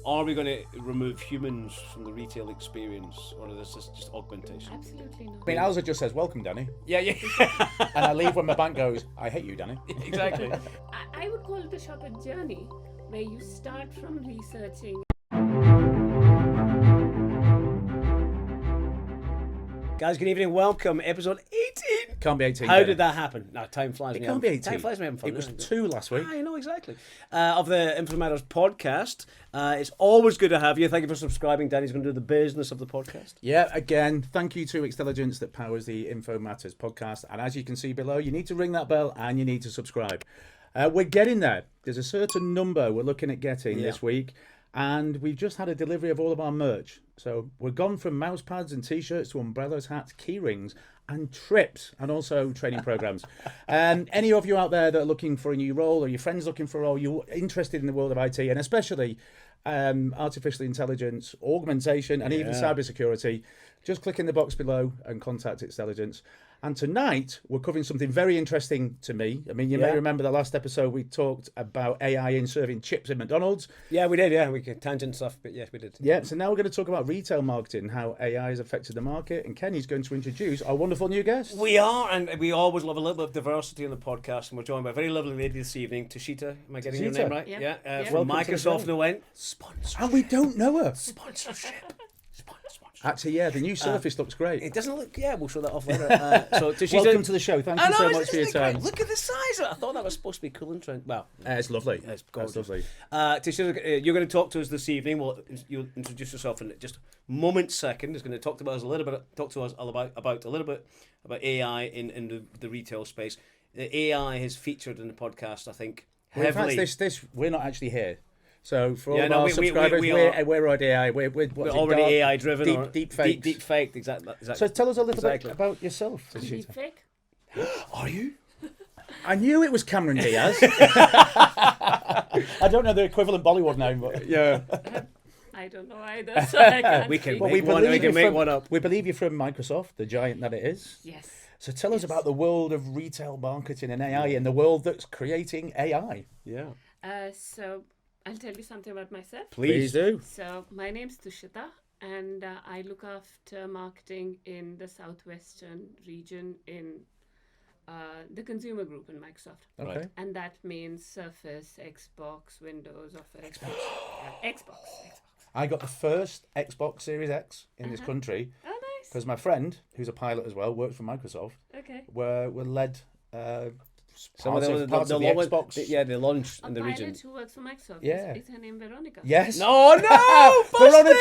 are we going to remove humans from the retail experience, or is this just augmentation? Absolutely not. I mean, Alza just says, welcome, Danny. Yeah. And I leave when my bank goes, I hate you, Danny. Exactly. I would call it a shopper journey where you start from researching. Guys, good evening. Welcome. Episode 18. Can't be 18. How Danny. did that happen? No, time flies. It me can't having- be 18. Time flies me having fun. It was isn't 2 last week. I know, exactly. Of the Info Matters podcast. It's always good to have you. Thank you for subscribing. Danny's going to do the business of the podcast. Yeah, again, thank you to Intelligence that powers the Info Matters podcast. And as you can see below, you need to ring that bell and you need to subscribe. We're getting there. There's a certain number we're looking at getting this week. And we've just had a delivery of all of our merch. So we're gone from mouse pads and T-shirts to umbrellas, hats, key rings, and trips, and also training programs. Any of you out there that are looking for a new role, or your friends looking for a role, you're interested in the world of IT, and especially artificial intelligence, augmentation, and even cybersecurity, just click in the box below and contact Intelligence. And tonight, we're covering something very interesting to me. I mean, you may remember the last episode we talked about AI in serving chips in McDonald's. Yeah, we did. Yeah, we could tangent stuff, but yes, we did. Yeah, so now we're going to talk about retail marketing, how AI has affected the market. And Kenny's going to introduce our wonderful new guest. We are, and we always love a little bit of diversity on the podcast. And we're joined by a very lovely lady this evening, Tushita. Am I getting your Tushita. name right? Yeah. From Welcome to the Microsoft show. No End. Sponsorship. And we don't know her. Sponsorship. Actually, yeah, the new Surface looks great. It doesn't look. Yeah, we'll show that off later. So Tushita, Welcome to the show. Thank you so much for your time. Look at the size of it. I thought that was supposed to be cool and trend. Well, It's lovely. it's That's gorgeous. lovely. Tushita, you're going to talk to us this evening. Well, you'll introduce yourself in just a moment second. Is going to talk to us a little bit. Talk to us about a little bit about AI in the retail space. The AI has featured in the podcast, I think, Well, in heavily. fact, this we're not actually here. So for all Yeah, of no, our we subscribers, are- we're already AI. We're already AI driven. or deep fakes. Deep faked. Exactly. So tell us a little Exactly. bit about yourself. Deepfake. Are you? I knew it was Cameron Diaz. I don't know the equivalent Bollywood name, but yeah. I don't know either, so I can't We can speak. Well, make one. We can make one up. We believe you're from Microsoft, the giant that it is. Yes. So tell us about the world of retail marketing and AI, and the world that's creating AI. Yeah. So I'll tell you something about myself. Please do. So my name's Tushita, and I look after marketing in the southwestern region in the consumer group in Microsoft. Okay. Right. And that means Surface, Xbox, Windows, Office. Xbox. I got the first Xbox Series X in this country Oh, nice. because my friend, who's a pilot as well, works for Microsoft. Okay. Were led Some of them, parts of the Xbox. the launch A in the pilot region. who works for Microsoft. Yeah. Is her name Veronica? Yes. No, Veronica!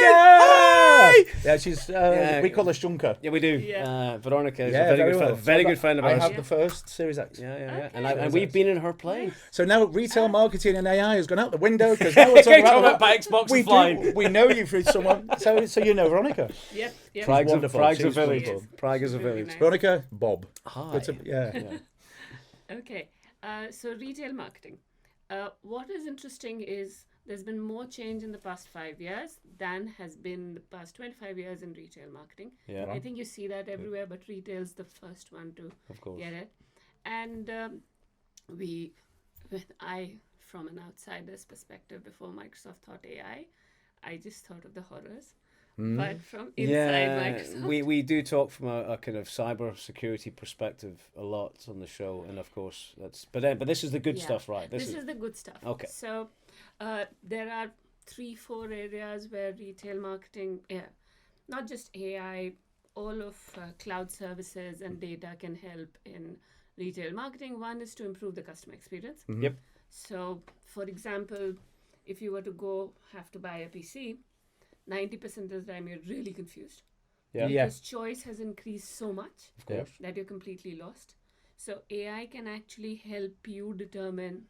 Hey! Yeah, she's. We call her Shunka. Yeah, we do. Yeah. Veronica is Yeah, a very good well. friend. Very So good friend of I ours. have the first Series X. Yeah. Okay. And we've been in her plane. So now retail marketing and AI has gone out the window because now we're talking about Xbox we and flying. do. We know you through someone. So you know Veronica. Yep. Yep. Prague's wonderful. Prague's a She's village. wonderful. Prague is a Really village. nice. Veronica, Bob. Hi. Good to- yeah. Okay, so retail marketing. What is interesting is there's been more change in the past 5 years than has been the past 25 years in retail marketing. Yeah, I think you see that everywhere, but retail's the first one to of course. get it. And from an outsider's perspective, before Microsoft thought AI, I just thought of the horrors. But from inside Microsoft, we do talk from a kind of cyber security perspective a lot on the show, and of course but this is the good Yeah. stuff, right? This is the good stuff. Okay. So there are 3-4 areas where retail marketing, not just AI, all of cloud services and data can help in retail marketing. One is to improve the customer experience. Yep. So, for example, if you were to have to buy a PC, 90% of the time you're really confused. Yeah. Because choice has increased so much Of course. that you're completely lost. So AI can actually help you determine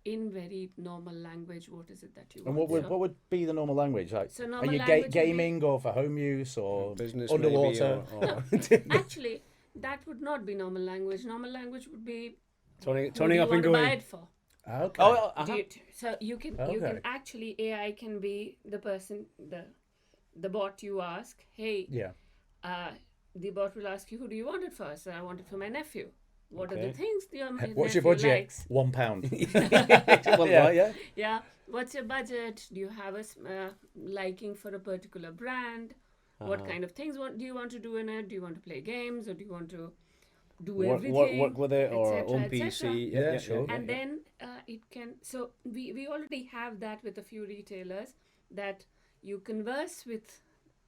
in very normal language what is it that you And want. what would be the normal language? Like, So are normal you language would be- gaming or for home use or Business underwater? maybe, or Actually, that would not be normal language. Normal language would be turning who do you up and want to buy going. it for. Okay. Oh, uh-huh. So you can Okay. actually AI can be the person, the bot you ask. Hey, Yeah. the bot will ask you, who do you want it for? So I want it for my nephew. What are Okay. the things your What's your nephew budget? likes? £1. Well, Yeah. yeah. Yeah. What's your budget? Do you have a liking for a particular brand? What kind of things do you want to do in it? Do you want to play games, or do you want to do everything? Work with it, or etc., own etc.? PC. Yeah, sure. And then it can. So we already have that with a few retailers, that you converse with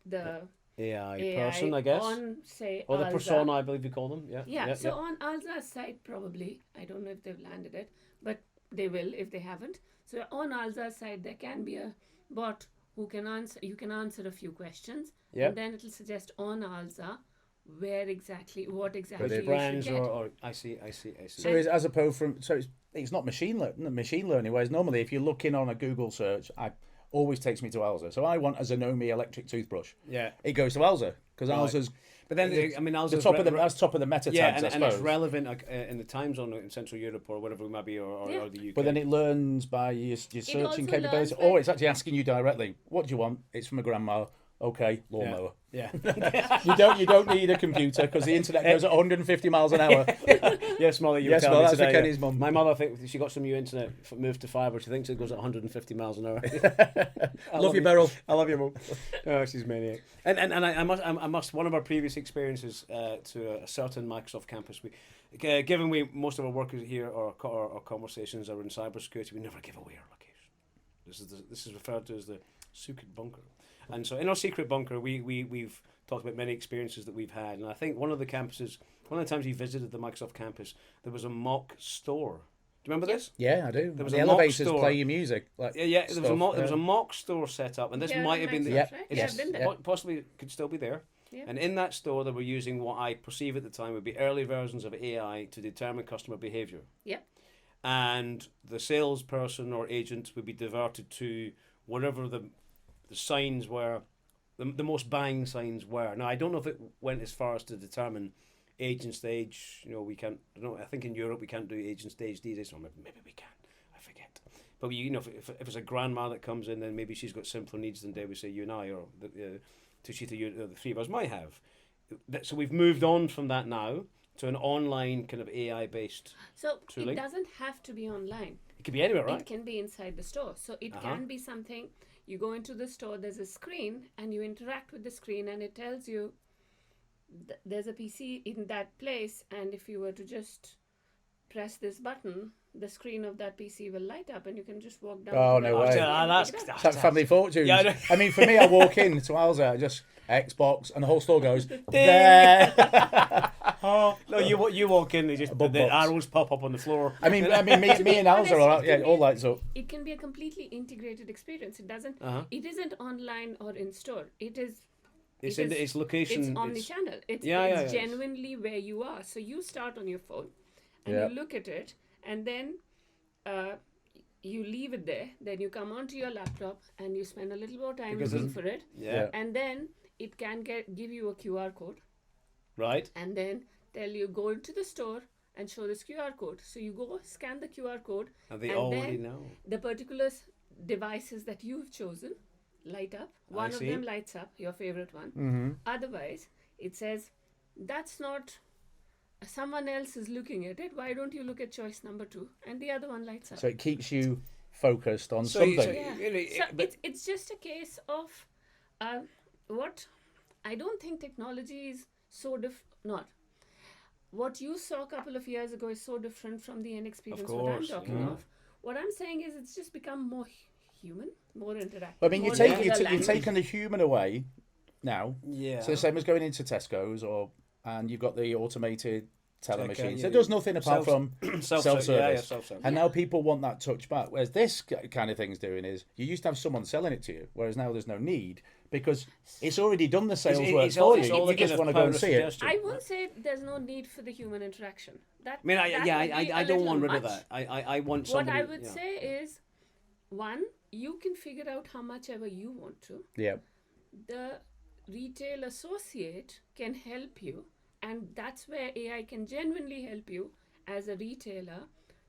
the AI person, I guess. on, say, Or the Alza. persona, I believe you call them. Yeah. Yeah, so on Alza's site, probably, I don't know if they've landed it, but they will if they haven't. So on Alza's site, there can be a bot who can answer. You can answer a few questions, Yeah. and then it'll suggest on Alza what exactly The you brands, should get. or I see. So as opposed from it's not machine learning. Whereas normally, if you're looking on a Google search, always takes me to Alza. So I want a Zanomi electric toothbrush. Yeah. It goes to Alza because Right. Alza's. But then, I mean, the top of the that's top of the meta yeah, tags, I and suppose. it's relevant in the time zone in Central Europe or whatever it might be, or the UK. But then it learns by your also searching learns capability, by- or it's actually asking you directly, "What do you want?" It's from a grandma. Okay, lawnmower. Yeah. You don't need a computer because the internet goes at 150 miles an hour. Yes, Molly, you Yes, tell well, me that's today. Kenny's mum. My mother thinks she got some new internet, moved to fibre. She thinks it goes at 150 miles an hour. I Love you, Beryl. I love you, mum. Oh, she's maniac. And I must. One of our previous experiences to a certain Microsoft campus, given most of our work is here, or our conversations are in cybersecurity, we never give away our location. This is referred to as the secret bunker. And so in our secret bunker, we've talked about many experiences that we've had. And I think one of the campuses, one of the times we visited the Microsoft campus, there was a mock store. Do you remember this? Yeah, I do. There was The a mock elevators store. play your music. Like Yeah, there was a mock. stuff, There was a mock store set up, and this Yeah, might have been. Microsoft, the- right? yes, Yeah, I've been there. Possibly could still be there. Yeah. And in that store, they were using what I perceive at the time would be early versions of AI to determine customer behavior. Yeah. And the salesperson or agent would be diverted to whatever the signs were, the most bang signs were. Now, I don't know if it went as far as to determine agent stage. You know, we can't. I don't know. I think in Europe we can't do agent stage these days. Or maybe we can. I forget. But you know, if it's a grandma that comes in, then maybe she's got simpler needs than, dare we say, you and I, or Tushita, the three of us might have. So we've moved on from that now to an online kind of AI-based. So tooling. it doesn't have to be online. It could be anywhere, right? It can be inside the store. So it can be something, you go into the store, there's a screen, and you interact with the screen, and it tells you there's a PC in that place, and if you were to just press this button, the screen of that PC will light up, and you can just walk down. Oh, to no the way. PC Yeah, and that's- pick it up. It's like family fortunes. Yeah, I know. I mean, for me, I walk in to Alza, just Xbox, and the whole store goes there. No, you walk in, they just bug the box. arrows pop up on the floor. I mean, me and Alza are all, yeah, all lights up. It can be a completely integrated experience. It doesn't. It isn't online or in store. It is. It's it is- its location. It's omnichannel. It's Yeah. genuinely where you are. So you start on your phone, and Yeah. you look at it, and then you leave it there. Then you come onto your laptop, and you spend a little more time Because looking for it, Yeah. and then it can give you a QR code, Right. and then tell you go into the store and show this QR code. So you go scan the QR code, And they and already then know. the particular devices that you've chosen light up. One of see. them lights up, your favorite one. Mm-hmm. Otherwise, it says, that's not, someone else is looking at it. Why don't you look at choice number 2? And the other one lights up. So it keeps you focused on So something. Yeah. really, So but- it's just a case of what I don't think technology is so not. What you saw a couple of years ago is so different from the end experience what I'm course, talking yeah. of. What I'm saying is it's just become more human, more interactive. I mean, more you're regular language. taking the human away now. Yeah. So the same as going into Tesco's, and you've got the automated teller Checkout, machines. yeah, It does nothing apart from self-service. Yeah, self-service. And now people want that touch back. Whereas this kind of thing's doing is you used to have someone selling it to you, whereas now there's no need because it's already done the sales work It's for all- you. it's all You the just kind want of to go and power see it. suggestion. I won't say there's no need for the human interaction. That I mean, that would be I a don't little want rid of much. that. I want What somebody. I would yeah. say is, one, you can figure out how much ever you want to. Yeah. The retail associate can help you, and that's where AI can genuinely help you as a retailer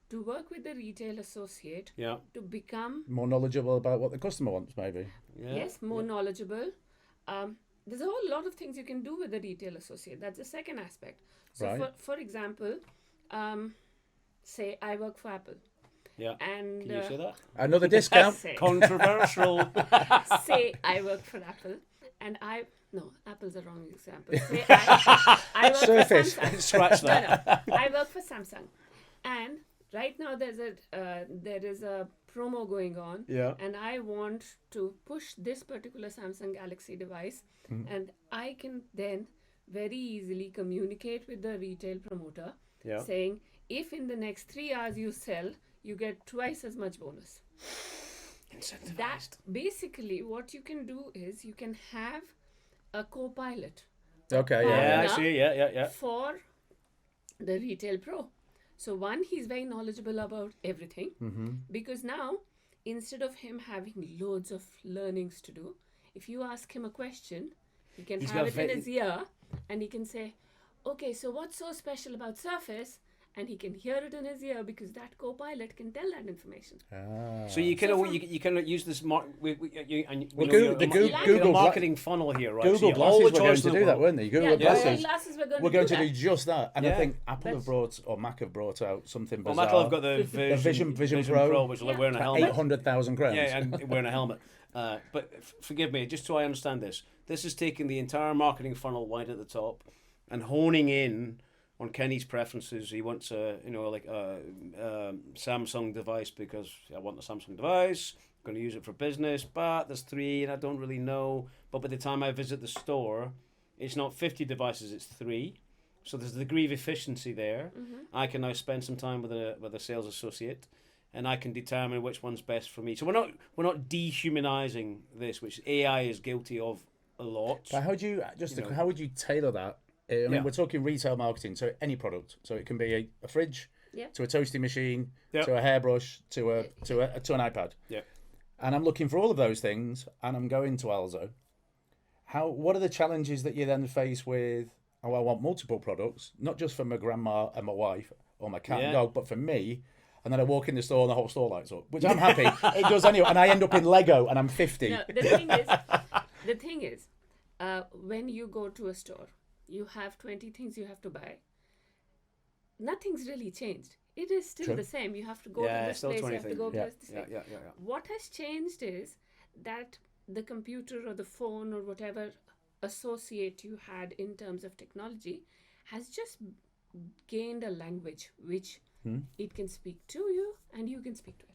to work with the retail associate Yeah. to become More knowledgeable about what the customer wants, maybe. Yeah. yes, more knowledgeable. There's a whole lot of things you can do with the retail associate. That's the second aspect. So, Right. for example, say I work for Apple. Yeah. And Can you say that? Another discount. say, Controversial. say I work for Apple, and Apple's a wrong example. Say I work Surface. for Samsung. Scratch that. No, I work for Samsung, and right now there is a promo going on, Yeah. and I want to push this particular Samsung Galaxy device, and I can then very easily communicate with the retail promoter, Yeah. saying if in the next 3 hours you sell, you get twice as much bonus. Incentivized. That basically what you can do is you can have a co-pilot Okay, Yeah, yeah. I see. Yeah. for the retail pro. So one, he's very knowledgeable about everything, because now instead of him having loads of learnings to do, if you ask him a question, he can He's have got it in his ear, and he can say, okay, so what's so special about Surface? And he can hear it in his ear, because that co-pilot can tell that information. So you can So you can use this Well, know, Google marketing funnel here, right? Google So you have all Glasses the were going choice to in the do that, world. weren't they? Google Yeah, Glasses. glasses were going We're to going do to do that. just that, and I Yeah. think Apple But- have brought, or Mac have brought out something Well, bizarre. Michael have got the Vision Pro, which is like Yeah. wearing a for helmet. 800,000 crowns. Yeah, and wearing a helmet. But forgive me, just so I understand this. This is taking the entire marketing funnel wide at the top and honing in on Kenny's preferences. He wants a Samsung device because I want the Samsung device. I'm going to use it for business, but there's 3 and I don't really know. But by the time I visit the store, it's not 50 devices, it's 3. So there's a degree of efficiency there. I can now spend some time with a sales associate, and I can determine which one's best for me. So we're not dehumanizing this, which AI is guilty of a lot. But how do you how would you tailor that? I mean, Yeah. we're talking retail marketing, so any product. So it can be a fridge, Yeah. to a toasting machine, Yep. to a hairbrush, to an iPad. Yeah. And I'm looking for all of those things, and I'm going to Alzo. What are the challenges that you then face with? Oh, I want multiple products, not just for my grandma and my wife or my cat and Yeah. dog, but for me. And then I walk in the store and the whole store lights up, which I'm happy. It does anyway, and I end up in Lego, and I'm 50. No, the thing is, when you go to a store, you have 20 things you have to buy. Nothing's really changed. It is still True. the same. You have to go Yeah, to this still place, you 20 have to go things. to this place. Yeah. What has changed is that the computer or the phone or whatever associate you had in terms of technology has just gained a language which it can speak to you and you can speak to it.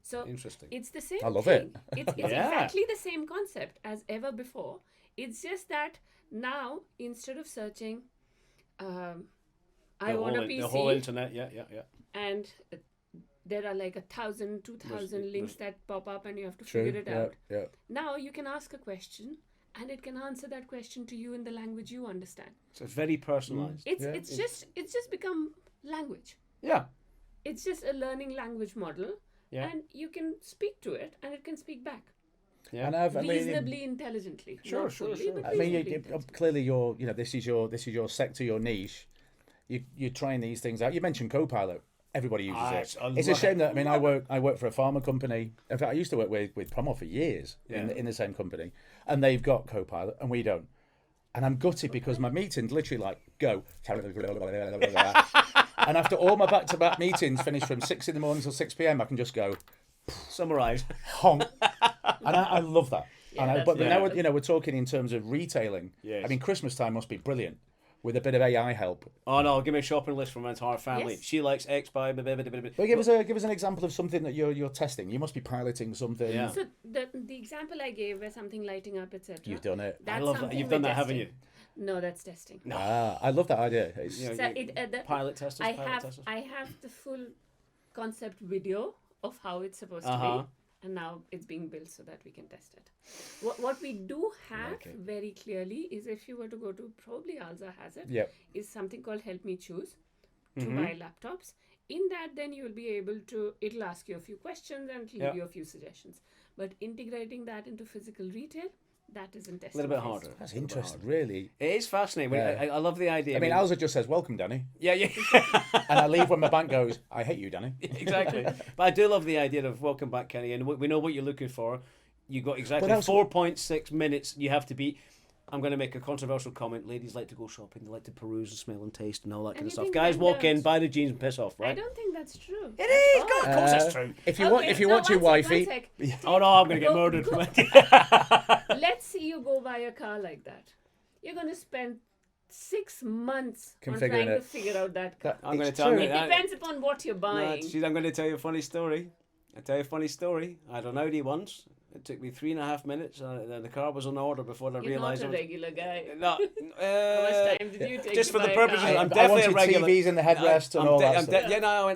So Interesting. it's the same I love thing. it. It's Yeah. exactly the same concept as ever before. It's just that now instead of searching I want a PC The whole internet, yeah. and there are like 1,000, 2,000 There's- links that pop up and you have to True. figure it Yeah, out. yeah. Now you can ask a question and it can answer that question to you in the language you understand. So it's very personalized. It's just become language. Yeah. It's just a learning language model, Yeah. and you can speak to it and it can speak back Yeah. And I mean, reasonably intelligently. Sure, Not sure, fully, sure. but I mean, reasonably intelligently. clearly this is your sector, your niche. You're trying these things out. You mentioned Copilot. Everybody uses it. I It's a love shame it. that I work for a pharma company. In fact, I used to work with Promo for years Yeah. in the same company, and they've got Copilot and we don't. And I'm gutted because my meetings literally like go. And after all my back-to-back meetings finish from 6 a.m. till 6 p.m, I can just go Summarize. honk, and I love that. Yeah, But that's now right. we're talking in terms of retailing. Yes. I mean, Christmas time must be brilliant with a bit of AI help. Oh no, give me a shopping list for my entire family. Yes. She likes X by blah, blah, blah, blah, blah. But give us an example of something that you're testing. You must be piloting something. Yeah. So the example I gave where something lighting up, etc. You've done it. That's I love that. something You've done we're that, haven't you? testing. No, that's testing. No. I love that idea. It's- You know, So you- the pilot testers. I pilot have testers. I have the full concept video of how it's supposed to Uh-huh. be, and now it's being built so that we can test it. What we do have Okay. very clearly is if you were to go to, probably Alza has it, Yep. is something called Help Me Choose to Mm-hmm. buy laptops. In that, then you will be able to, it'll ask you a few questions and it'll Yeah. give you a few suggestions. But integrating that into physical retail, that isn't testing. A little bit phase. harder. That's A little bit interesting, harder. really. It is fascinating. Yeah. I love the idea. I mean, Alza just says, "Welcome, Danny," yeah. and I leave when my bank goes, "I hate you, Danny." Exactly. But I do love the idea of welcome back, Kenny, and we know what you're looking for. You got exactly But that's- 4.6 minutes. You have to be. I'm going to make a controversial comment. Ladies like to go shopping. They like to peruse and smell and taste and all that kind And of you stuff. think Guys men walk in, don't? buy the jeans and piss off, I right? don't think that's true. It is. at God, all. of course it's true. If you want your one wifey, sec. Oh no, I'm going to get Go- murdered. go- Let's see you go buy a car like that. You're going to spend 6 months on Configuring trying to it. figure out that car. I'm going to It's tell true. you. It depends upon what you're buying. I'm going to tell you a funny story. I had an Audi once. It took me 3.5 minutes. The car was on order before I You're realised not a I was. regular guy. No, How much time did you take just to for the buy a purposes, car? I'm I definitely a wanted regular. TVs in the headrest and all that stuff. Yeah, no,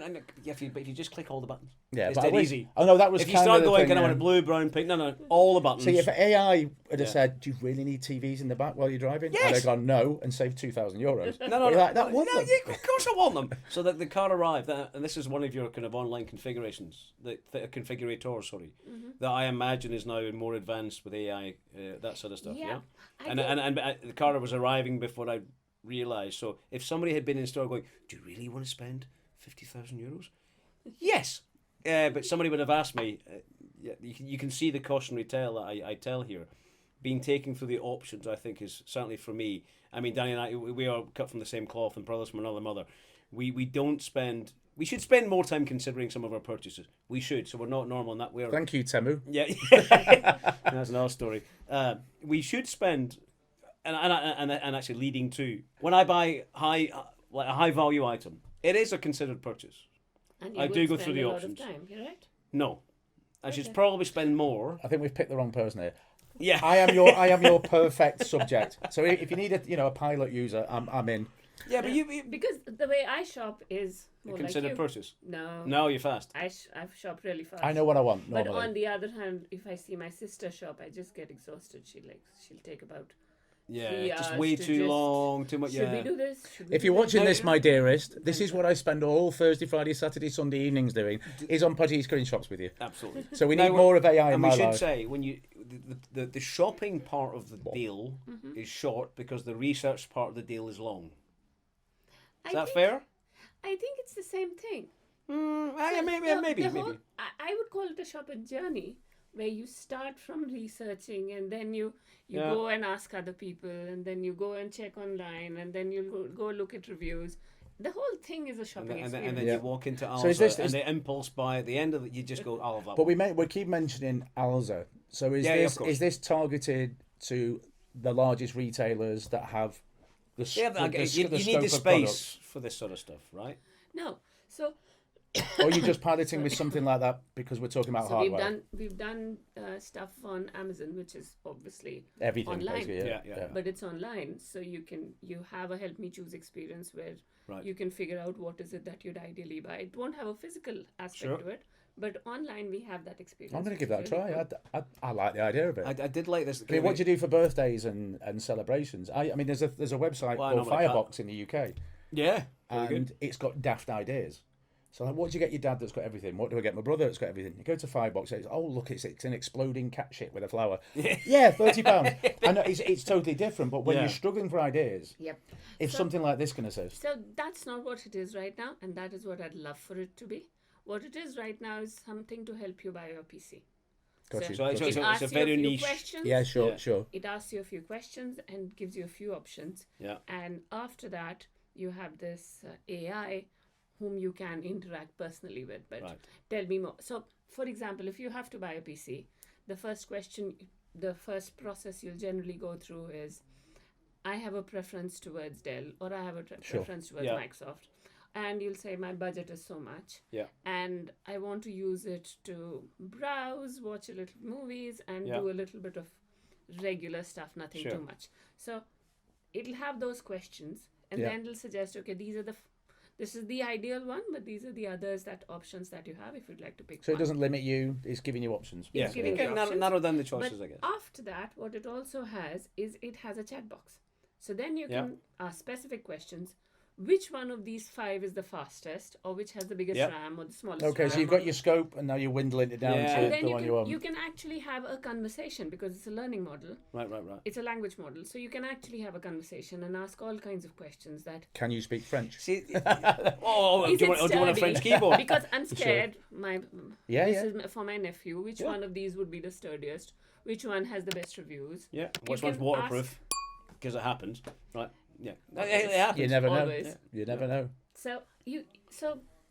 if you just click all the buttons, Yeah, it's but dead I wish- easy. Oh no, that was If you kind start of the going, thing, kind of want a blue, brown, pink, no, all the buttons. See, if AI would have Yeah. said, "Do you really need TVs in the back while you're driving?" Yes. I'd have gone no and saved €2,000. No, You're like, that no, would them. yeah, of course I want them. So that the car arrived, and this is one of your kind of online configurations, the configurator, sorry, that I imagine is now more advanced with AI, that sort of stuff. Yeah, I and the car was arriving before I realised. So if somebody had been in store going, "Do you really want to spend €50,000?" Yes, but somebody would have asked me. Yeah, you can see the cautionary tale that I tell here. Being taken through the options, I think, is certainly for me. I mean, Danny and I, we are cut from the same cloth and brothers from another mother. We don't spend. We should spend more time considering some of our purchases. We should. So we're not normal in that way. Thank you, Temu. Yeah, that's another story. We should spend, and actually leading to when I buy like a high value item, it is a considered purchase. And you I would do go spend through the a lot options. Of time, you're right. No, I should Okay. probably spend more. I think we've picked the wrong person here. Yeah, I am your perfect subject. So if you need a pilot user, I'm in. yeah, but you Because the way I shop is more like considered you. purchase. No, No, you're fast. I shop really fast. I know what I want But normally. on the other hand, if I see my sister shop, I just get exhausted. She'll take about. Yeah, 3 just hours way to too just- long, too much. Should Yeah. we do this? Should we If do you're that? watching this, No. my dearest, this is what I spend all Thursday, Friday, Saturday, Sunday evenings doing, is on Podgy screen shops with you. Absolutely. So we Now, need more of AI in And my we should life. say when you the shopping part of the deal is short because the research part of the deal is long. Is that fair? I think it's the same thing. Maybe. The whole, I would call it a shopping journey where you start from researching and then you Yeah. go and ask other people and then you go and check online and then you go look at reviews. The whole thing is a shopping And then experience. you walk into Alza So is this- and the impulse buy at the end of it, you just go, I'll have that But one. we keep mentioning Alza. So Yeah, of course. is this targeted to the largest retailers that have the Yeah, the you scope need the of space products? for this sort of stuff, right? No. So Or are you just piloting with something like that because we're talking about So hardware? we've done stuff on Amazon, which is obviously Everything, online. basically. Yeah. but it's online, so you have a help me choose experience where Right. you can figure out what is it that you'd ideally buy. It won't have a physical aspect Sure. to it, but online we have that experience. I'm going to which give is that a really try. good. I like the idea of it. I did like this. I mean, what do you do for birthdays and celebrations? I mean, there's a website Well, I called normally Firebox in the UK, Yeah, very and good. it's got daft ideas. So, like, what do you get your dad that's got everything? What do I get my brother that's got everything? You go to Firebox, it's look, it's an exploding cat shit with a flower. Yeah, £30. I know it's totally different, but when Yeah. you're struggling for ideas, Yep. if So- something like this can assist, So that's not what it is right now, and that is what I'd love for it to be. What it is right now is something to help you buy your PC. got you. So got you. it's It asks a you very a few niche. questions. Yeah, sure, Yeah. sure. It asks you a few questions and gives you a few options. Yeah. And after that, you have this AI whom you can interact personally with. But Right. tell me more. So, for example, if you have to buy a PC, the first process you'll generally go through is, I have a preference towards Dell or I have a Sure. preference towards Yeah. Microsoft. And you'll say, my budget is so much. Yeah. And I want to use it to browse, watch a little movies, and Yeah. do a little bit of regular stuff, nothing Sure. too much. So it'll have those questions, and Yeah. then it'll suggest, okay, this is the ideal one, but these are the options that you have if you'd like to pick So it one. doesn't limit you; it's giving you options. Yeah, giving you you can options. narrow down the choices, But I guess. after that, what it also has is it has a chat box. So then you Yeah. can ask specific questions. Which one of these 5 is the fastest, or which has the biggest Yeah. RAM or the smallest Okay, RAM? so you've got your scope, and now you're dwindling it down Yeah. to and then the one you want. you can actually have a conversation because it's a learning model. Right. It's a language model, so you can actually have a conversation and ask all kinds of questions that. Can you speak French? See, do you want Is it a sturdy? French keyboard? Because I'm scared. Yeah, This yeah. is for my nephew. Which Yeah. one of these would be the sturdiest? Which one has the best reviews? Yeah. You Which one's can waterproof? because it happens, right? Yeah, it happens. You never know. Always. You never know. So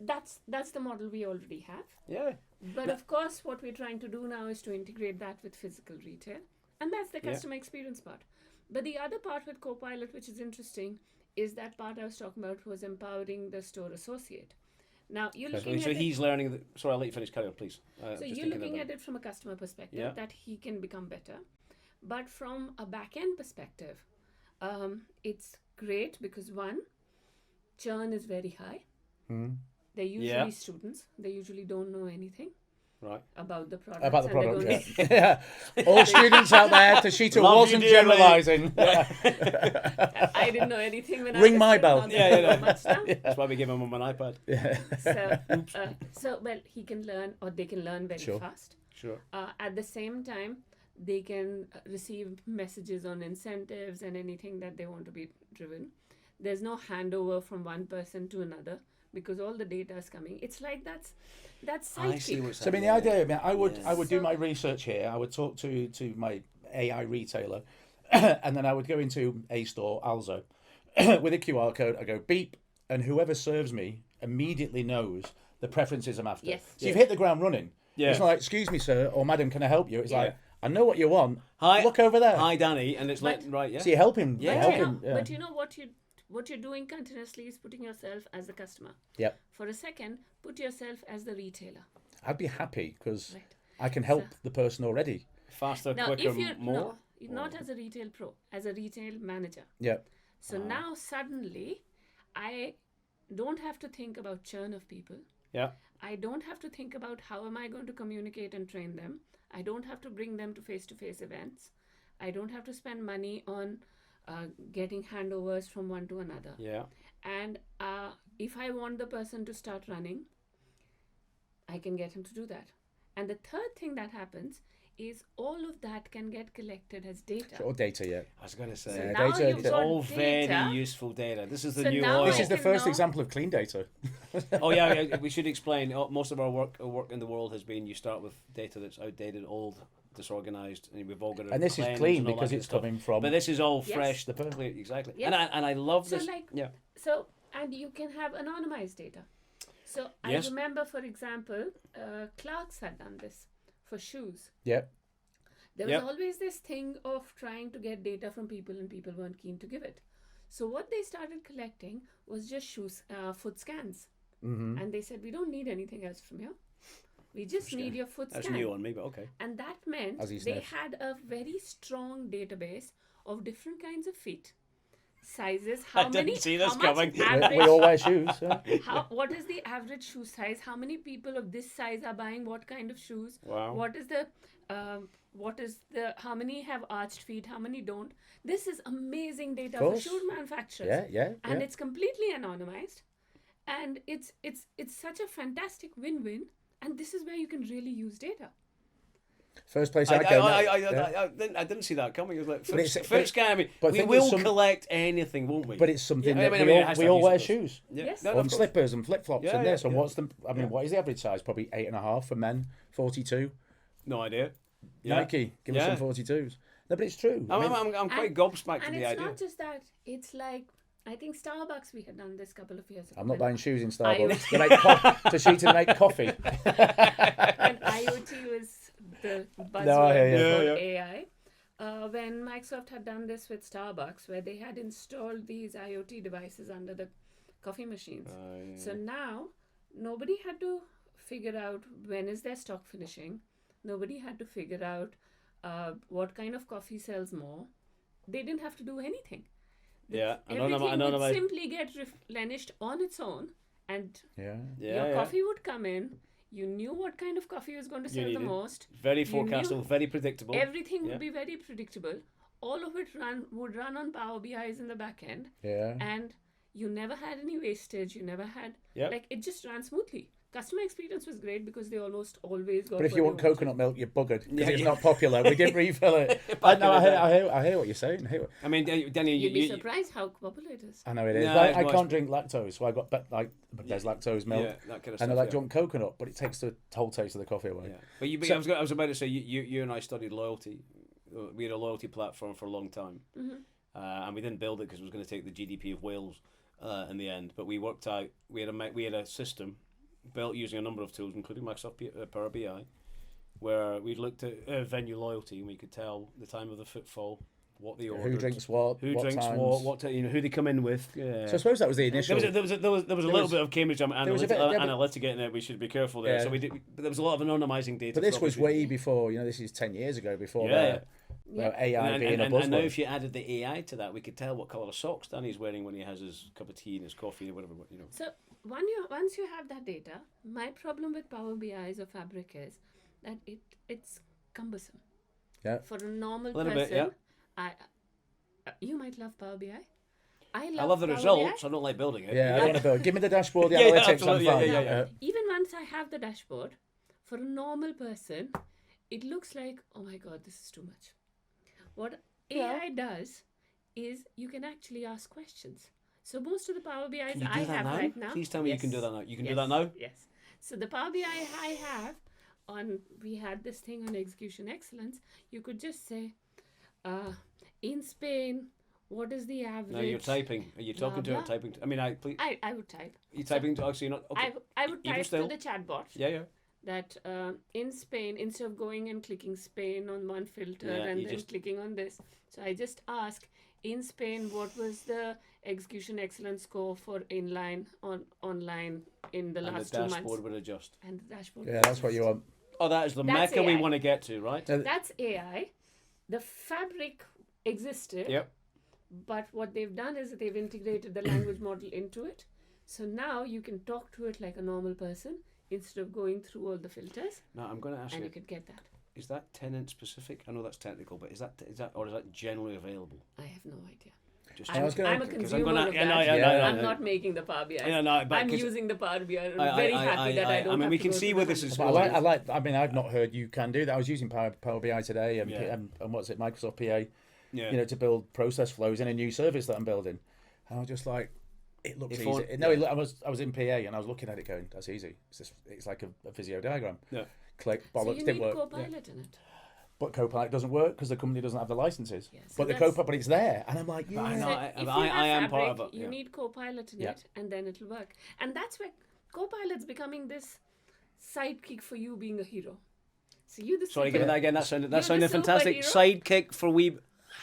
that's the model we already have. Yeah. But of course, what we're trying to do now is to integrate that with physical retail, and that's the customer experience part. But the other part with Copilot, which is interesting, is that part I was talking about was empowering the store associate. Now you're looking So at he's learning. Sorry, I'll let you finish. Carry on, please. so you're looking at it from a customer perspective that he can become better, but from a back-end perspective, it's great because one, churn is very high. They're usually students. They usually don't know anything about the product. About the product, yeah. All students out there, Tushita Love wasn't you, dearly. generalising. I didn't know anything when Ring I was my young, bell. not that I know much now. That's why we give him an iPad. So well, he can learn, or they can learn very fast. Sure. At the same time, they can receive messages on incentives and anything that they want to be driven. There's no handover from one person to another because all the data is coming. It's like that's I see sidekick. what's So I mean, the idea, I would do my research here. I would talk to my AI retailer, and then I would go into a store, Alzo, with a QR code. I go beep, and whoever serves me immediately knows the preferences I'm after. Yes. So you've hit the ground running. Yeah. It's not like, excuse me, sir, or madam, can I help you? It's like, I know what you want. Hi, look over there. Hi, Danny, and it's But- right. Yeah. So you help him. Yeah. Help you know, him. Yeah. But you know what you're doing continuously is putting yourself as the customer. Yep. For a second, put yourself as the retailer. I'd be happy because Right. I can help the person already. Faster, Now, quicker, if you're more. not as a retail pro, as a retail manager. Yep. So now suddenly, I don't have to think about churn of people. Yeah. I don't have to think about how am I going to communicate and train them. I don't have to bring them to face-to-face events. I don't have to spend money on getting handovers from one to another. Yeah. And if I want the person to start running, I can get him to do that. And the third thing that happens is all of that can get collected as data. Or data, yeah. I was going to So say, now data, you've it's got all data. very useful data. This is the So new now oil. This is the can first know- example of clean data. Oh yeah, we should explain. Most of our work in the world has been you start with data that's outdated, old, disorganized, and we've all got. And this is cleanse clean and all that because good it's stuff. coming from. But this is all Yes. fresh, The per- clear, exactly. Yes. And I love So this. like, yeah. So, and you can have anonymized data. So Yes. I remember, for example, Clark's had done this for shoes. Yep. There was Yep. always this thing of trying to get data from people and people weren't keen to give it. So what they started collecting was just foot scans. Mm-hmm. And they said, we don't need anything else from you. We just need your foot That's scan. new on me, but okay. And that meant As he they sniffs. had a very strong database of different kinds of feet, sizes, how didn't many, see this how much coming. We average, all wear shoes. Yeah. what is the average shoe size? How many people of this size are buying what kind of shoes? Wow. What is the how many have arched feet? How many don't? This is amazing data Of for course. shoe manufacturers. Yeah. And it's completely anonymized, and it's such a fantastic win-win. And this is where you can really use data. First place I go. I didn't see that coming. It was like, it's- foot scan. I mean, but we think will there's some- collect anything, won't we? But it's something Yeah, that I mean, it has we to all have wear use, of shoes. Yeah. Yes. No, On of course. slippers and flip flops Yeah, and this. yeah, And yeah. what's the? I mean, what is the average size? Probably 8.5 for men. 42. No idea. Yeah. Nike, give us Yeah. some 42s. No, but it's true. I mean, I'm quite And- gobsmacked at And the it's idea. not just that. It's like, I think Starbucks, we had done this a couple of years ago. I'm not when- buying shoes in I would- Starbucks. They make Tushita make coffee. When IoT was the buzzword No, I hear you. before Yeah, AI. When Microsoft had done this with Starbucks, where they had installed these IoT devices under the coffee machines. So now, nobody had to figure out when is their stock finishing. Nobody had to figure out what kind of coffee sells more. They didn't have to do anything. Yeah, Everything would simply get replenished on its own, and your coffee would come in. You knew what kind of coffee was going to sell the most. Very You forecastable, knew very predictable. Everything Yeah. would be very predictable. All of it would run on Power BIs in the back end, Yeah. and you never had any wastage. You never had Yep. like it just ran smoothly. Customer experience was great because they almost always got. But if what you they want wanted. coconut milk, you're buggered because Yeah, it's yeah. not popular. We didn't refill it. Back No, in the I hear what you're saying. I mean, Danny, You'd be you, surprised how popular it is. I know it is. No, But it's I nice. can't drink lactose, so I got there's lactose milk, yeah, that kind of and stuff. I like yeah. drunk coconut, but it takes the whole taste of the coffee away. Yeah. But you, So- I was about to say you and I studied loyalty. We had a loyalty platform for a long time, and we didn't build it because it was going to take the GDP of Wales in the end. But we worked out we had a system built using a number of tools, including Microsoft Power BI, where we looked at venue loyalty and we could tell the time of the footfall, what they ordered, Who drinks what? who what drinks times. what, who they come in with. Yeah. So I suppose that was the initial. There was a little bit of Cambridge Analytica in it. We should be careful there. Yeah. So but there was a lot of anonymizing data. But this was way before. This is 10 years ago. Before AI being a buzzword. And now, if you added the AI to that, we could tell what colour of socks Danny's wearing when he has his cup of tea and his coffee or whatever. So once you have that data, my problem with Power BIs or Fabric is that it's cumbersome. Yeah. For a normal Little person, bit, yeah. You might love Power BI. I love the Power results. BI. I don't like building it. Yeah, I don't want to build. Give me the dashboard, the Yeah, analytics, absolutely, I'm fine. yeah. Even once I have the dashboard, for a normal person, it looks like, oh my god, this is too much. What AI does is you can actually ask questions. So most of the Power BIs Can you do I that have now? right now. Please tell me you can do that now. You can do Yes. that now? Yes. So the Power BI I have we had this thing on execution excellence. You could just say, in Spain, what is the average? No, you're typing. Are you talking to blah, it? Typing. I mean, please. I would type. You're typing. So you're not. Okay. I would Even type still. to the chatbot. Yeah. That in Spain, instead of going and clicking Spain on one filter Yeah, and you then just- clicking on this, so I just ask, in Spain, what was the execution excellence score for inline online in the And last the 2 months? dashboard would adjust. And the dashboard. Yeah, that's what you want. Oh, that is the That's mecca we AI. want to get to, right? That's AI. The Fabric existed, Yep. but what they've done is they've integrated the language model into it. So now you can talk to it like a normal person instead of going through all the filters, Now I'm going to ask and you: you could get that. is that tenant specific? I know that's technical, but is that or is that generally available? I have no idea. Just I was gonna- I'm a 'cause I'm consumer gonna- of yeah, that. no, yeah, I'm no. not making the Power BI. Yeah, no, but I'm 'cause using the Power BI. I'm very happy that I don't I mean, have we to can go see through where the this is hundreds. going. I mean, I've not heard you can do that. I was using Power BI today and, Yeah. and what's it, Microsoft PA, Yeah. to build process flows in a new service that I'm building. And I was just like, it looks If easy. all- No, yeah. I was in PA and I was looking at it going, that's easy. It's like a physio diagram. Yeah. Click, So bollocks, you didn't need work. Copilot in it. But Copilot doesn't work because the company doesn't have the licenses. Yeah, so but the that's- but it's there, and I'm like, But I yeah. know. So I- if you I have am part Fabric, of it, you yeah. need Copilot in Yeah. it, and then it'll work. And that's where Copilot's becoming this sidekick for you being a hero. So you the Sorry, give me that again. That You're sounded the fantastic. superhero. Sidekick for we. For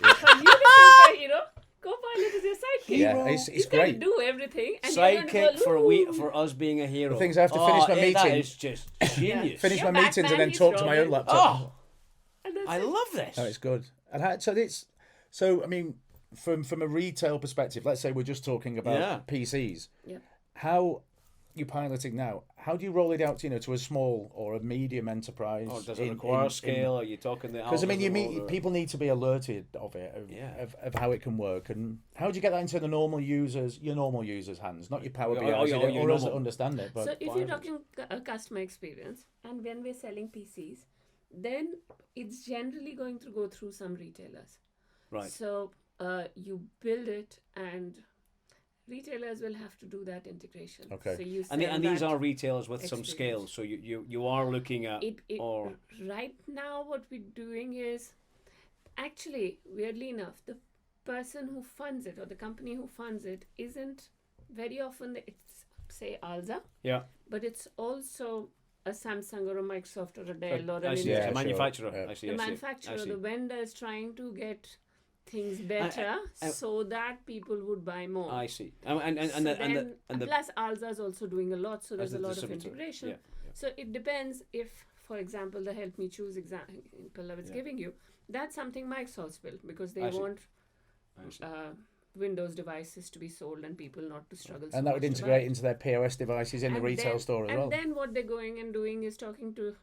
you the superhero, Copilot is your sidekick. Yeah, it's He's got to great. do everything. And you're gonna Sidekick go, "Ooh." for us being a hero. The things I have to finish my That meeting. is just genius. Finish You're my meetings Batman, and then he's talk to my own Robin. laptop. Oh, And that's I it. love this. Oh, it's good. And so I mean, from a retail perspective, let's say we're just talking about Yeah. PCs. Yeah. How you piloting now? How do you roll it out, to a small or a medium enterprise? Or does it require scale? Are you talking the? Because I mean, algorithm order? people need to be alerted of it, of how it can work, and how do you get that into the your normal users' hands, not your Power BIs, or us that understand it. But So if you're talking a customer experience, and when we're selling PCs, then it's generally going to go through some retailers. Right. So you build it, and retailers will have to do that integration. Okay. So you And sell these that are retailers with some experience. scale, so you are looking at or right now what we're doing is actually, weirdly enough, the person who funds it or the company who funds it isn't very often it's say Alza, yeah. but it's also a Samsung or a Microsoft or a Dell or an I see. Intel. Yeah, a sure. manufacturer. Yeah. I see. The I see. manufacturer, I see. the vendor is trying to get things better so that people would buy more. I see. And Plus Alza is also doing a lot, so there's As a a lot of distributor, integration. yeah, yeah. So it depends if, for example, the Help Me Choose example I was giving you, that's something Microsoft's built because they I see. want I see. Windows devices to be sold and people not to struggle so and that much would to integrate buy. into their POS devices in the And retail then- store as and well. then what they're going and doing is talking to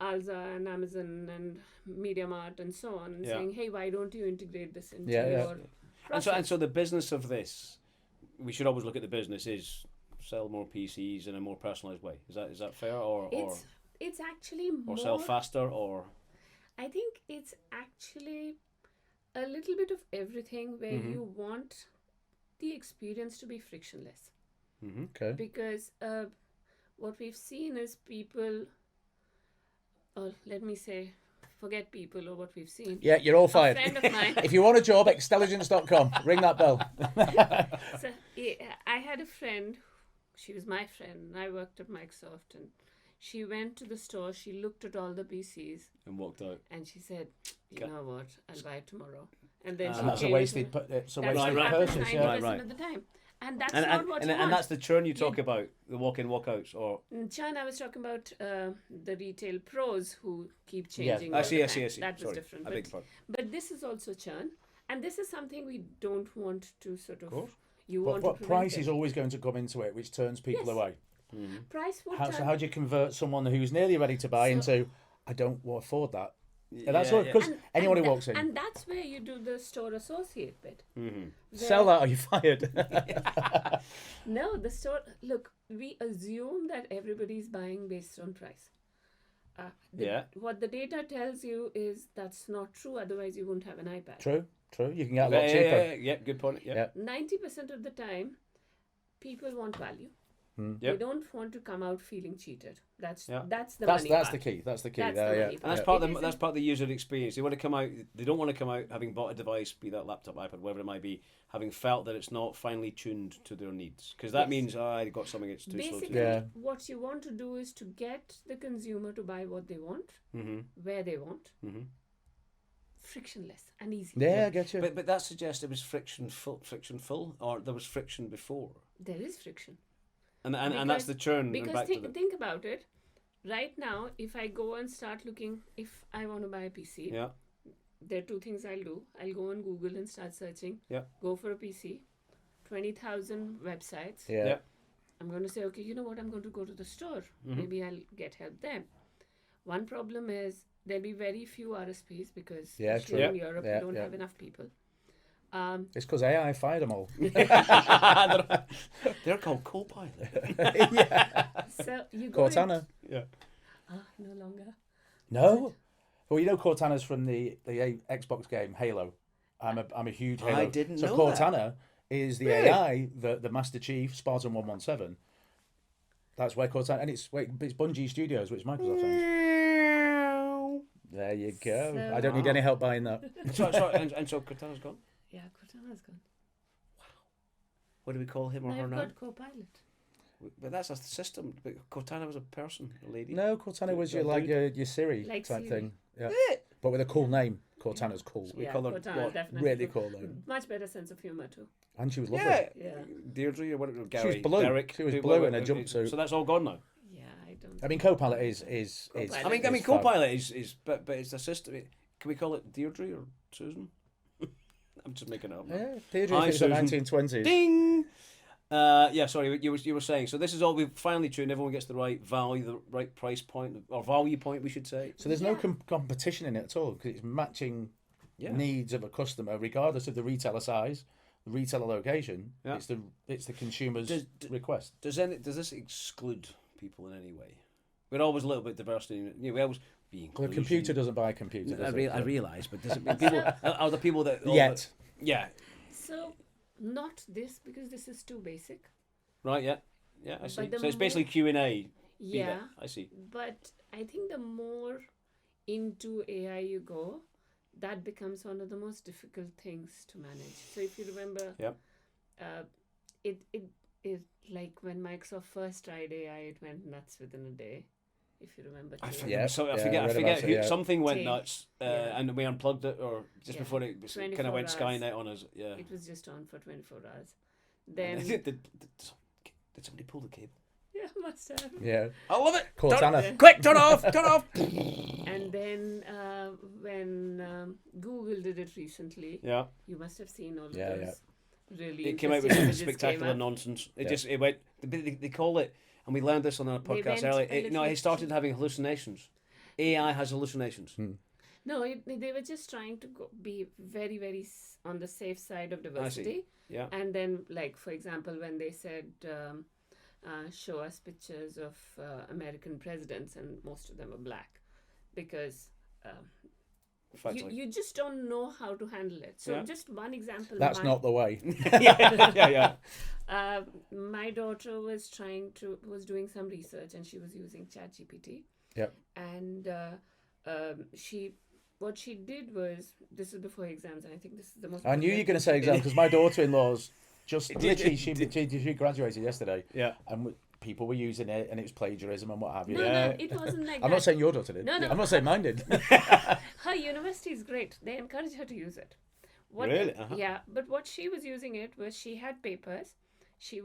Alza and Amazon and MediaMart and so on, and Yeah. saying, "Hey, why don't you integrate this into Yeah, yeah. your And process?" so the business of this, we should always look at the business is sell more PCs in a more personalised way. Is that fair or It's actually more. sell faster or I think it's actually a little bit of everything where Mm-hmm. you want the experience to be frictionless. Okay. Because what we've seen is people, or let me say, forget people or what we've seen. Yeah, you're all A fired. friend of mine. If you want a job, extelligence.com. Ring that bell. So I had a friend. She was my friend, and I worked at Microsoft, and she went to the store. She looked at all the PCs And walked out. and she said, "You know what? I'll buy it tomorrow." And then she And that's a gave wasted, it to her. it's a That's wasted what happens purchase. 90% Yeah. Right. of the time, and that's And, not and, what and, you want. and that's the churn you talk about, the walk-in, walk-outs, or... Chan, I was talking about the retail pros who keep Yes. changing. I all see, the I see, time. I see. That was Sorry, different. I beg your pardon. But this is also churn, and this is something we don't want to sort of. course. You But want what to price prevent is it. always going to come into it, which turns people Yes. away. Price would So turn. how do you convert someone who's nearly ready to buy So- into, I don't afford that? And that's Yeah, what, yeah. because anyone who that- walks in, and that's where you do the store associate bit. sell that or you're fired. No, the store. Look, we assume that everybody's buying based on price. Yeah. What the data tells you is that's not true. Otherwise, you won't have an iPad. True. You can get a lot cheaper. Yeah, good point. Yeah. 90% of the time, people want value. Hmm. They Yep. don't want to come out feeling cheated. That's Yeah. that's the That's money the part. key. That's the key. That's there, the yeah. money And that's part. part of It the that's isn't- part of the user experience. They want to come out. They don't want to come out having bought a device, be that laptop, iPad, whatever it might be, having felt that it's not finely tuned to their needs. Because that Yes. means I got something that's too slow. Basically, Yeah. what you want to do is to get the consumer to buy what they want, where they want, frictionless and easy. Yeah, I get you. But that suggests it was frictionful, or there was friction before, There is friction. and that's Because- the churn. and Because back to the, think about it. Right now, if I go and start looking, if I want to buy a PC, yeah, there are two things I'll do. I'll go on Google and start searching. Yeah. Go for a PC. 20,000 websites. yeah. yeah. I'm going to say, okay, you know what? I'm going to go to the store. Mm-hmm. Maybe I'll get help there. One problem is there'll be very few RSPs because Yeah, especially true. in Europe, Yeah, we don't yeah. have enough people. It's because AI fired them all. They're called Copilot. So you go Cortana. Yeah. no longer. No. Well, you know Cortana's from the Xbox game Halo. I'm a huge Halo. I didn't so know Cortana is the Really? AI, the Master Chief, Spartan 117. That's where Cortana, and it's Bungie Studios, which Microsoft owns. There you go. So- I don't need any help buying that. so Cortana's gone. Yeah, Cortana's gone. What do we call him or Now her I've now? got Copilot. But that's a system. But Cortana was a person, a lady. No, Cortana was your your Siri Like type Siri. thing. Yeah. But with a cool name. Cortana's cool. We Yeah, call her Cortana, what? definitely. Really cool name. Much better sense of humor too. And she was lovely. Yeah. Yeah. Deirdre or whatever. Gary. blue. Derek. She was who- blue who- in a who- jumpsuit. So that's all gone now. Yeah, I don't. I mean, Copilot is Copilot. I mean, is fab. Copilot is, but it's a system. Can we call it Deirdre or Susan? I'm just making it up. Yeah, Deirdre Hi, is the Susan. 1920s. Ding. Yeah, sorry, you were saying. So this is all we've finally tuned. Everyone gets the right value, the right price point, or value point, we should say. So there's no competition in it at all because it's matching needs of a customer, regardless of the retailer size, the retailer location. Yeah. It's the consumer's request. Does this exclude people in any way? We're always a little bit diversity. We always be Well, a computer doesn't buy a computer. Does it? I realise, but does it mean people are the people that Yet. Yeah. So, not this because this is too basic. Right. Yeah. Yeah. I see. But the So it's basically Q&A. Yeah. I see. But I think the more into AI you go, that becomes one of the most difficult things to manage. So if you remember, Yep. it like when Microsoft first tried AI, it went nuts within a day. If you remember, I too. forget. Yeah, So I yeah, forget. I I read forget about it, who. yeah. Something went Take- nuts, yeah. and we unplugged it, or just Yeah. before it kind of 24 went hours. Skynet on us. Yeah. It was just on for 24 hours. And Then did somebody pull the cable? yeah, must have. Yeah. I love it. Cortana. Quick, turn off, turn off. And then when Google did it recently, Yeah. you must have seen all of Yeah, those. Really, It came out with interesting some images came spectacular up. nonsense. It Yeah. just it went. They call it, and we learned this on our They podcast went earlier. a little He started having hallucinations. AI has hallucinations. No, they were just trying to be very, very on the safe side of diversity. Yeah. And then, like, for example, when they said, show us pictures of American presidents, and most of them are black, because you just don't know how to handle it. So Yeah. just one example. That's not the way. yeah. My daughter was doing some research, and she was using ChatGPT. Yep. And she what she did was, this is before exams, and I think this is the most. I knew you were going to say exam because my daughter-in-law's just literally she graduated yesterday. Yeah. And people were using it, and it was plagiarism and what have you. No, no, it wasn't like that. I'm not saying your daughter did. No, no. I'm not saying mine did. Her university is great. They encourage her to use it. Really? Uh-huh. Yeah, but what she was using it was she had papers. She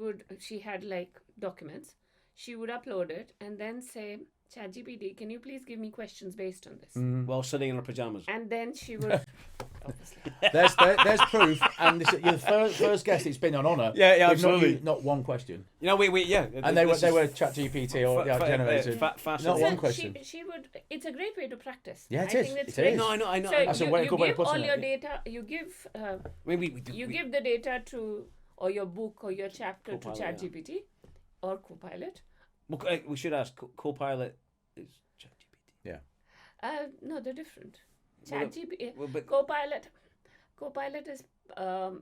had like documents. She would upload it and then say, ChatGPT, can you please give me questions based on this? While sitting in her pajamas. And then she would. Obviously. There's proof, and you're the first guest it's been an honour. Yeah, with absolutely. Not one question. You know, wait, yeah. And they were ChatGPT or generated. Not Fascinating. one question. She would. It's a great way to practice. Yeah, it I is. think that's It great. is. No, I know. So That's a you way of give putting all it. your data. You give. You give the data to, or your book or your chapter Copilot, to ChatGPT or Copilot. We should ask. Copilot is ChatGPT. Yeah. No, they're different. Well, ChatGPT, well, but- Copilot is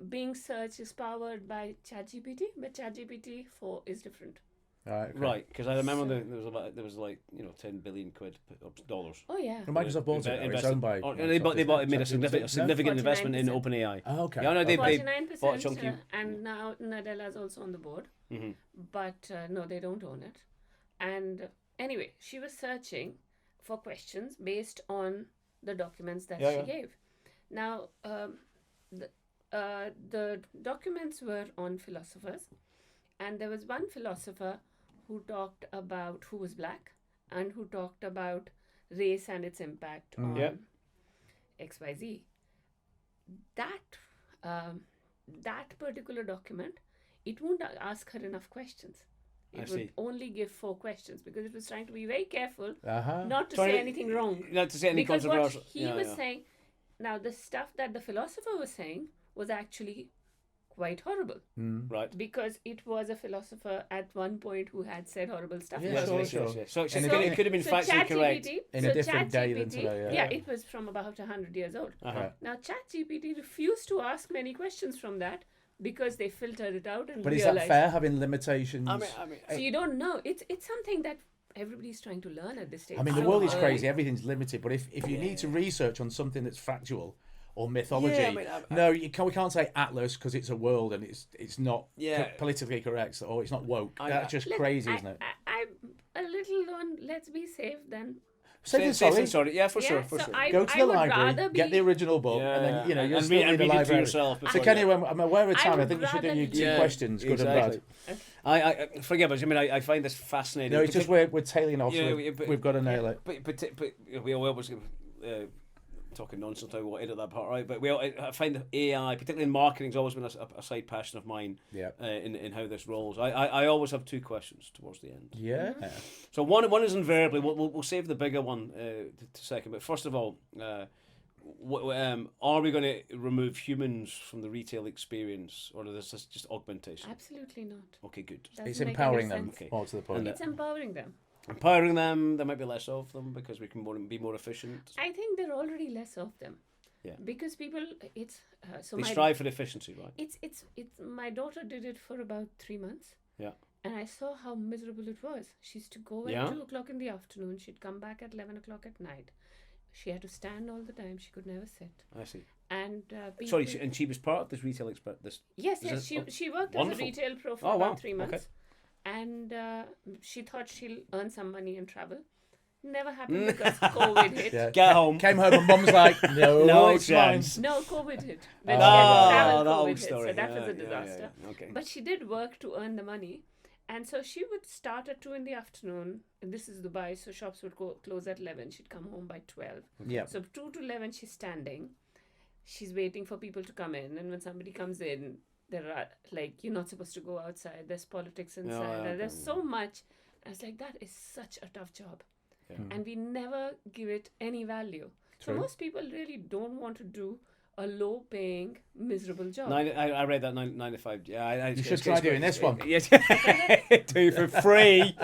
being search is powered by ChatGPT, but ChatGPT 4 is different. Right. Okay. Right, because I remember there was like 10 billion quid dollars. Oh yeah. And Microsoft bought it. It's owned by. And they made a significant investment in 49%. OpenAI. Oh, okay. Yeah, no, they 49%, bought a chunky. and now Nadella is also on the board, Mm-hmm. but no, they don't own it. And anyway, she was searching for questions based on the documents that she gave. Now, the documents were on philosophers, and there was one philosopher who talked about who was black and who talked about race and its impact on XYZ. That particular document, it won't ask her enough questions. It would only give 4 questions because it was trying to be very careful not to say anything wrong. Not to say any Because controversial. what he was saying, now the stuff that the philosopher was saying was actually quite horrible. Right. Because it was a philosopher at one point who had said horrible stuff. Yeah, about sure. it. So it could have been factually correct. In a different day than today, yeah. It was from about 100 years old. Uh-huh. Now, ChatGPT refused to ask many questions from that because they filtered it out and But is realized. that fair, having limitations? I mean, So you don't know. It's something that everybody's trying to learn at this stage. I mean, the So world is early. crazy. Everything's limited. But if you need to research on something that's factual or mythology, Yeah, I mean, we can't say Atlas because it's a world and it's not politically correct or it's not woke. That's just crazy, isn't it? I'm a little on. Let's be safe then. Sorry. Yeah, for sure. Go to the library, get the original book, and then you're still in the read it to library. yourself. So Kenny, I'm aware of time. I would think you should do rather your do- 2 questions, good exactly. and bad. I forgive us. I mean, I find this fascinating. No, it's just we're tailing off. Yeah, So we've got to nail it. But we always talking nonsense. I will edit that part out. But I find AI, particularly in marketing, has always been a side passion of mine. Yeah. In how this rolls, I always have 2 questions towards the end. Yeah. So one is invariably we'll save the bigger one to second. But first of all, are we going to remove humans from the retail experience, or is this just augmentation? Absolutely not. Okay, good. Doesn't It's make empowering any them. sense. More to the point. It's empowering them. Empowering them, there might be less of them because we can be more efficient. I think there are already less of them. Yeah. Because people, it's so We my strive for efficiency, right? it's my daughter did it for about 3 months. Yeah. And I saw how miserable it was. She used to go Yeah? at 2:00 in the afternoon. She'd come back at 11:00 at night. She had to stand all the time. She could never sit. I see. And people, Sorry, and she was part of this retail expert. yes, is yes. this- She worked wonderful. as a retail pro for Oh, about wow. 3 months. Okay. And she thought she'll earn some money and travel. Never happened because COVID hit. Yeah. Get home. Came home and Mum's like, no, it's mine. chance. No, COVID hit. When Oh, she had to that travel, old COVID hit. story. So that was Yeah, a disaster. yeah. Okay. But she did work to earn the money. And so she would start at 2 in the afternoon. And this is Dubai, so shops would close at 11. She'd come home by 12. Yeah. So 2 to 11, she's standing. She's waiting for people to come in. And when somebody comes in, there are, like, you're not supposed to go outside. There's politics inside. yeah, There's so much. I was like, that is such a tough job. Yeah. And we never give it any value. So True. most people really don't want to do a low-paying, miserable job. I read that 9 to 5. Yeah, You should try doing this one. Yes, do it for free.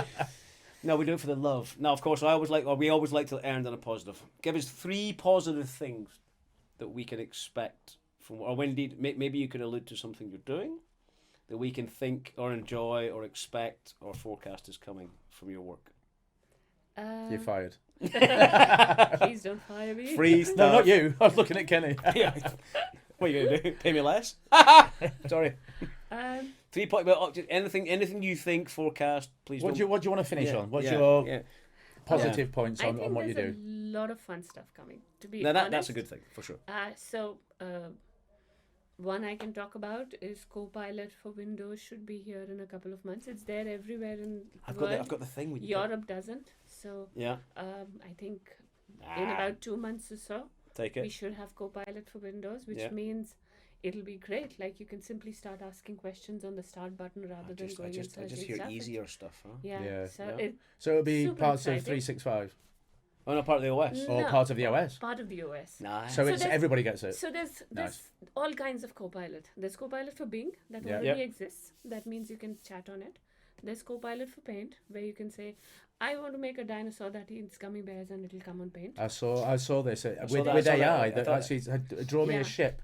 No, we do it for the love. Now, of course, we always like to end on a positive. Give us 3 positive things that we can expect from, or indeed, maybe you could allude to something you're doing that we can think or enjoy or expect or forecast is coming from your work. You're fired. Please don't fire me. Free No, stuff. not you. I was looking at Kenny. Yeah. What are you going to do? Pay me less? Sorry. 3 point. Well, anything you think forecast? Please. What do you want to finish Yeah, on? What's yeah, your yeah. positive points I on think what you there's do? a lot of fun stuff coming. To be Now honest, that's a good thing for sure. One I can talk about is Copilot for Windows should be here in a couple of months. It's there everywhere in the world. I've got the thing with you. Europe doesn't. So Yeah. I think in about 2 months or so, Take we it. should have Copilot for Windows, which Yeah. means it'll be great. Like you can simply start asking questions on the start button rather than I going and just searching hear stuff. easier stuff. Huh? Yeah. Yeah. So Yeah. it So it'll be Super parts of exciting. 365 Oh, no, part of the OS. or No, part of the OS. part of the OS. Nice. So So it's there's- everybody gets it. So there's Nice. all kinds of Copilot. There's Copilot for Bing that Yeah. already Yep. exists. That means you can chat on it. There's Copilot for Paint where you can say, I want to make a dinosaur that eats gummy bears and it'll come on Paint. I saw this saw with that, I saw AI that. that I actually had draw me Yeah. a ship,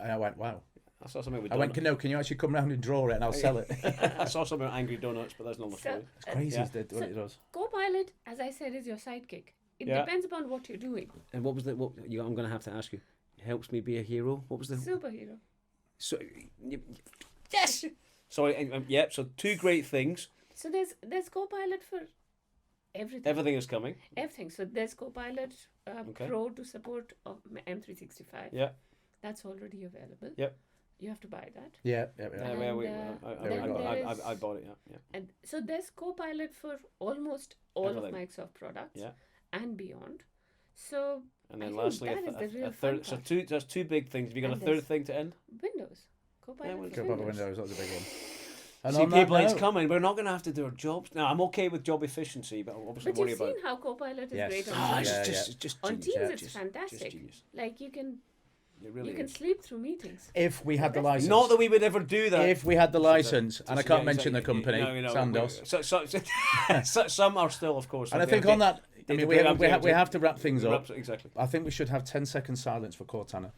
and I went, wow. I saw something with I went, donuts. no, can you actually come round and draw it and I'll sell it? I saw something with Angry Donuts, but that's not the So, story. It's crazy Yeah. what it does. Copilot, as I said, is your sidekick. It Yeah. depends upon what you're doing. And what was the? I'm going to have to ask you. Helps me be a hero. What was the? Superhero. So, yes. Sorry. Yep. So 2 great things. So there's Copilot for everything. Everything is coming. Everything. So there's Copilot Okay. Pro to support M365. Yeah. That's already available. Yep. You have to buy that. Yeah. Yeah. And, Where we? then I bought it. Yeah. Yeah. And so there's Copilot for almost all Everything. of Microsoft products Yeah. and beyond. So And I then think lastly, that is the a real third. fun So part. that's 2 big things. Have you got And a third there's- thing to end? Windows. Copilot Windows. for Go by the Windows. windows, that's a big one. And See, on that people, it's note- coming. We're not going to have to do our jobs. Now, I'm okay with job efficiency, but I'm obviously But worried you've about. seen how Copilot is Yes. great on Ah, Teams. it's Yeah, just On genius. Teams, Yeah, it's just fantastic. genius. Like you can It really you can is. sleep through meetings. If we had the license. Not that we would ever do that. If we had the license, and I Yeah, can't mention the exactly. company, No, Sandoz. Some are still, of course. And I think on that, I mean, we have to wrap things up. Exactly. I think we should have 10-second silence for Cortana.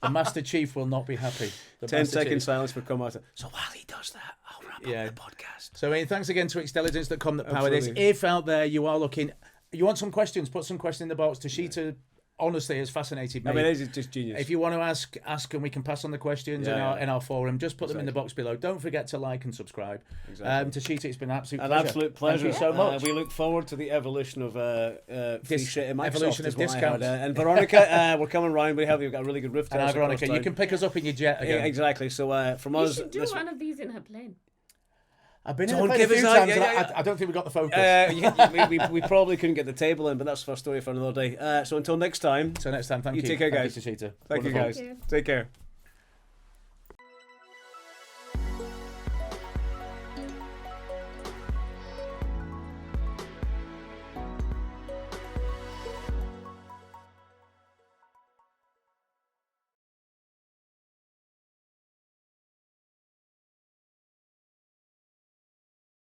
The Master Chief will not be happy. The 10 Master second Chief. silence for come out. So while he does that, I'll wrap Yeah. up the podcast. So, I mean, thanks again to Xtelligence.com that power this. Absolutely. If out there you are looking, you want some questions, put some questions in the box. Tushita, honestly, has fascinated me. I mean, it's just genius. If you want to ask and we can pass on the questions Yeah, in our forum, just put them in the Exactly. box below. Don't forget to like and subscribe. Exactly. Tushita, it's been an absolute An pleasure. absolute pleasure. Thank you so much. We look forward to the evolution of free shit in Microsoft. evolution is of what I discounts. heard. And Veronica, we're coming round. We've got a really good roof And test. Veronica, across you can town. pick us up in your jet Yeah, again. exactly. So from You us, should do this- one of these in her plane. I've been in Don't the plane give a few us that. times. Yeah, and yeah. I don't think we got the focus. we probably couldn't get the table in, but that's for a story for another day. So until next time, So next time, thank you. You take care, Thank guys. you, Tushita. thank you Wonderful. guys. Thank you. Take care.